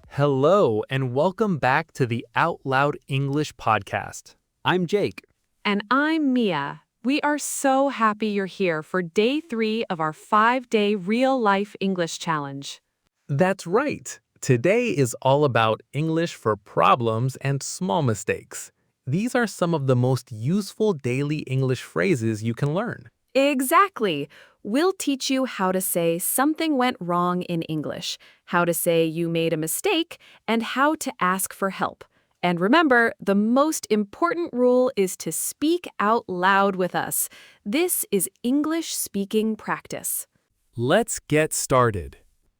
Hello, and welcome back to the Out Loud English podcast. I'm Jake. And I'm Mia. We are so happy you're here for day 3 of our 5-day real-life English challenge. That's right. Today is all about English for problems and small mistakes. These are some of the most useful daily English phrases you can learn. Exactly. We'll teach you how to say something went wrong in English, how to say you made a mistake, and how to ask for help. And remember, the most important rule is to speak out loud with us. This is English speaking practice. Let's get started.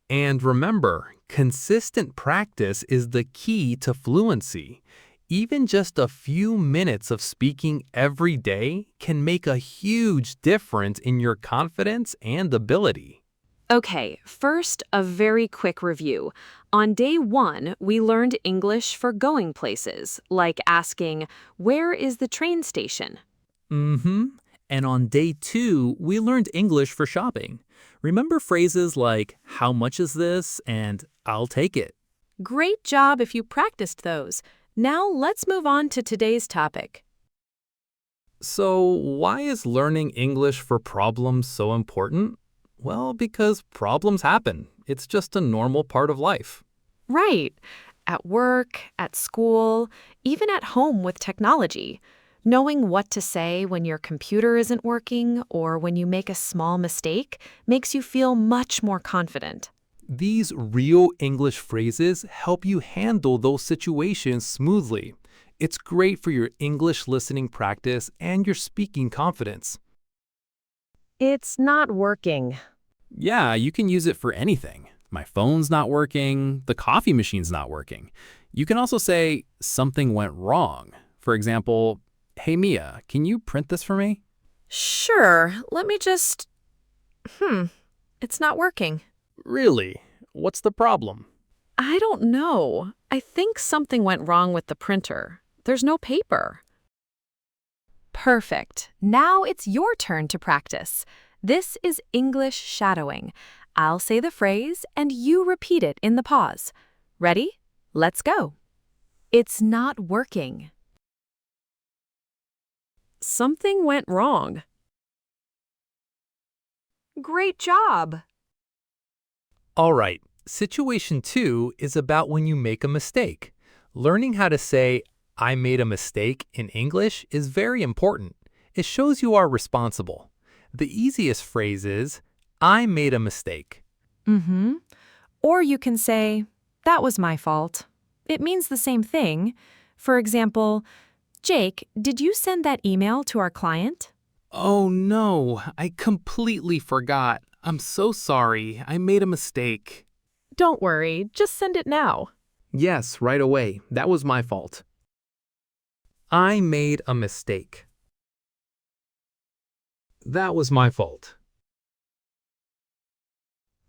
And remember, consistent practice is the key to fluency. Even just a few minutes of speaking every day can make a huge difference in your confidence and ability. Okay, first, a very quick review. On day 1, we learned English for going places, like asking, "Where is the train station?" And on day 2, we learned English for shopping. Remember phrases like, "How much is this?" and "I'll take it." Great job if you practiced those. Now let's move on to today's topic. So, why is learning English for problems so important? Well, because problems happen. It's just a normal part of life. Right. At work, at school, even at home with technology. Knowing what to say when your computer isn't working or when you make a small mistake makes you feel much more confident. These real English phrases help you handle those situations smoothly. It's great for your English listening practice and your speaking confidence. It's not working. Yeah, you can use it for anything. My phone's not working, the coffee machine's not working. You can also say, "Something went wrong." For example, "Hey Mia, can you print this for me?" Sure, let me just... It's not working. Really? What's the problem? I don't know. I think something went wrong with the printer. There's no paper. Perfect. Now it's your turn to practice. This is English shadowing. I'll say the phrase and you repeat it in the pause. Ready? Let's go. It's not working. Something went wrong. Great job. All right, situation 2 is about when you make a mistake. Learning how to say, "I made a mistake" in English is very important. It shows you are responsible. The easiest phrase is, "I made a mistake." Or you can say, "That was my fault." It means the same thing. For example, "Jake, did you send that email to our client?" Oh no, I completely forgot. I'm so sorry. I made a mistake. Don't worry, just send it now. Yes, right away. That was my fault. I made a mistake. That was my fault.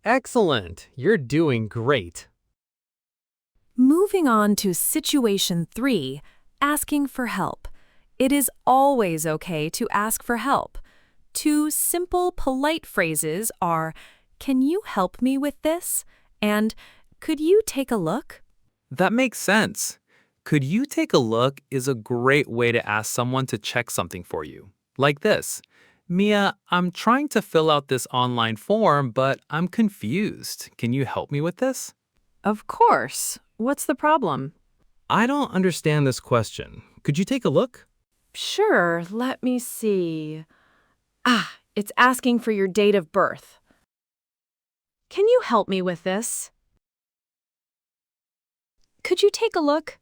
Excellent. You're doing great. Moving on to situation 3, asking for help. It is always okay to ask for help. 2 simple, polite phrases are, "Can you help me with this?" and "Could you take a look?" That makes sense. Could you take a look is a great way to ask someone to check something for you. Like this. "Mia, I'm trying to fill out this online form, but I'm confused. Can you help me with this?" Of course. What's the problem? "I don't understand this question. Could you take a look?" Sure, let me see. It's asking for your date of birth. Can you help me with this? Could you take a look?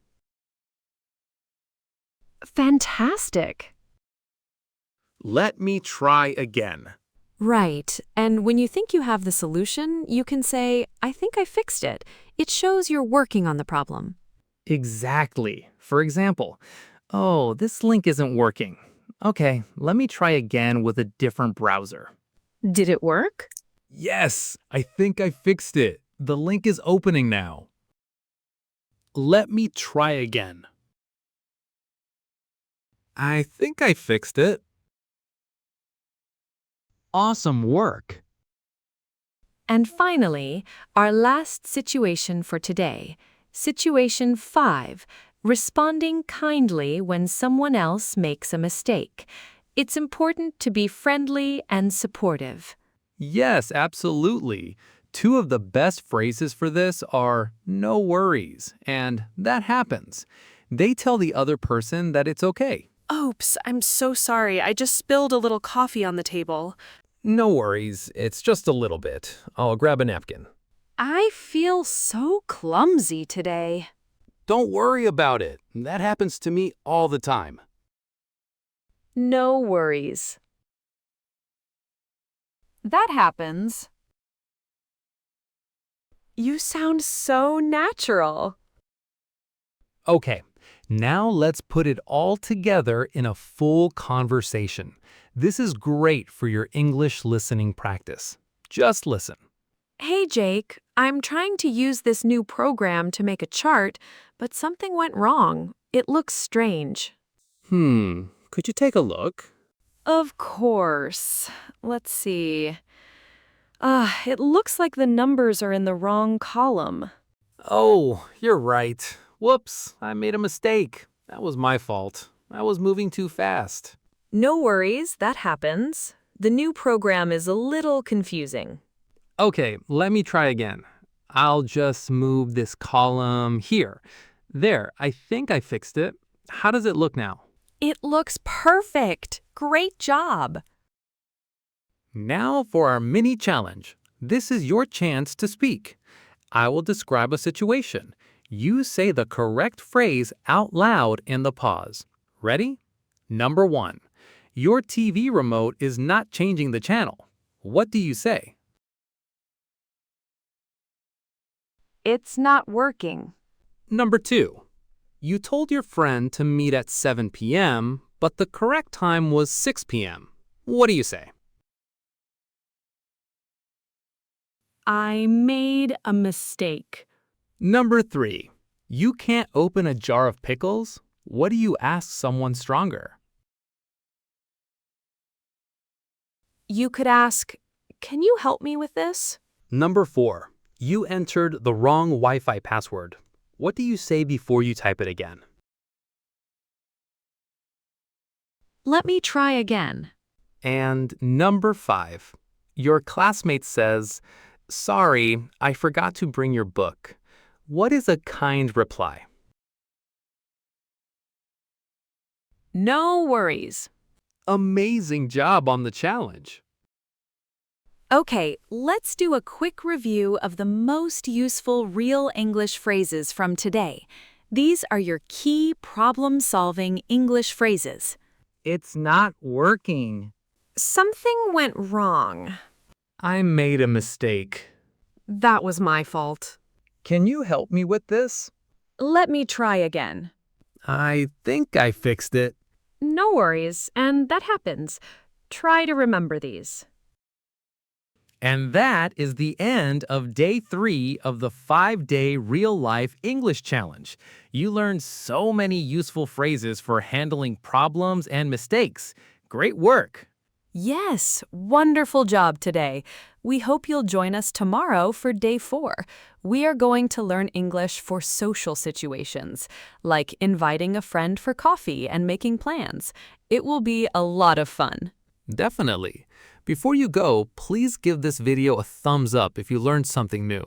Fantastic. Let me try again. Right, and when you think you have the solution, you can say, "I think I fixed it." It shows you're working on the problem. Exactly. For example, "Oh, this link isn't working. Okay, let me try again with a different browser." Did it work? Yes, I think I fixed it. The link is opening now. Let me try again. I think I fixed it. Awesome work. And finally, our last situation for today. Situation 5. Responding kindly when someone else makes a mistake. It's important to be friendly and supportive. Yes, absolutely. Two of the best phrases for this are "no worries" and "that happens." They tell the other person that it's okay. Oops, I'm so sorry. I just spilled a little coffee on the table. No worries, it's just a little bit. I'll grab a napkin. I feel so clumsy today. Don't worry about it. That happens to me all the time. No worries. That happens. You sound so natural. Okay, now let's put it all together in a full conversation. This is great for your English listening practice. Just listen. Hey, Jake, I'm trying to use this new program to make a chart, but something went wrong. It looks strange. Could you take a look? Of course. Let's see. It looks like the numbers are in the wrong column. Oh, you're right. Whoops, I made a mistake. That was my fault. I was moving too fast. No worries, that happens. The new program is a little confusing. Okay, let me try again. I'll just move this column here. There, I think I fixed it. How does it look now? It looks perfect. Great job. Now for our mini challenge. This is your chance to speak. I will describe a situation. You say the correct phrase out loud in the pause. Ready? Number 1. Your TV remote is not changing the channel. What do you say? It's not working. Number 2. You told your friend to meet at 7 p.m., but the correct time was 6 p.m. What do you say? I made a mistake. Number 3. You can't open a jar of pickles. What do you ask someone stronger? You could ask, "Can you help me with this?" Number 4. You entered the wrong Wi-Fi password. What do you say before you type it again? Let me try again. And number 5. Your classmate says, "Sorry, I forgot to bring your book." What is a kind reply? No worries. Amazing job on the challenge. Okay, let's do a quick review of the most useful real English phrases from today. These are your key problem-solving English phrases. It's not working. Something went wrong. I made a mistake. That was my fault. Can you help me with this? Let me try again. I think I fixed it. No worries, and that happens. Try to remember these. And that is the end of day 3 of the 5-day real-life English challenge. You learned so many useful phrases for handling problems and mistakes. Great work! Yes, wonderful job today. We hope you'll join us tomorrow for day 4. We are going to learn English for social situations, like inviting a friend for coffee and making plans. It will be a lot of fun. Definitely. Before you go, please give this video a thumbs up if you learned something new.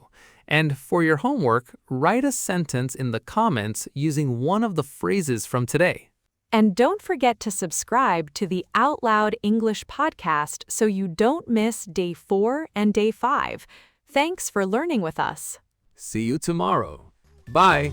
And for your homework, write a sentence in the comments using one of the phrases from today. And don't forget to subscribe to the Out Loud English podcast so you don't miss day 4 and day 5. Thanks for learning with us. See you tomorrow. Bye!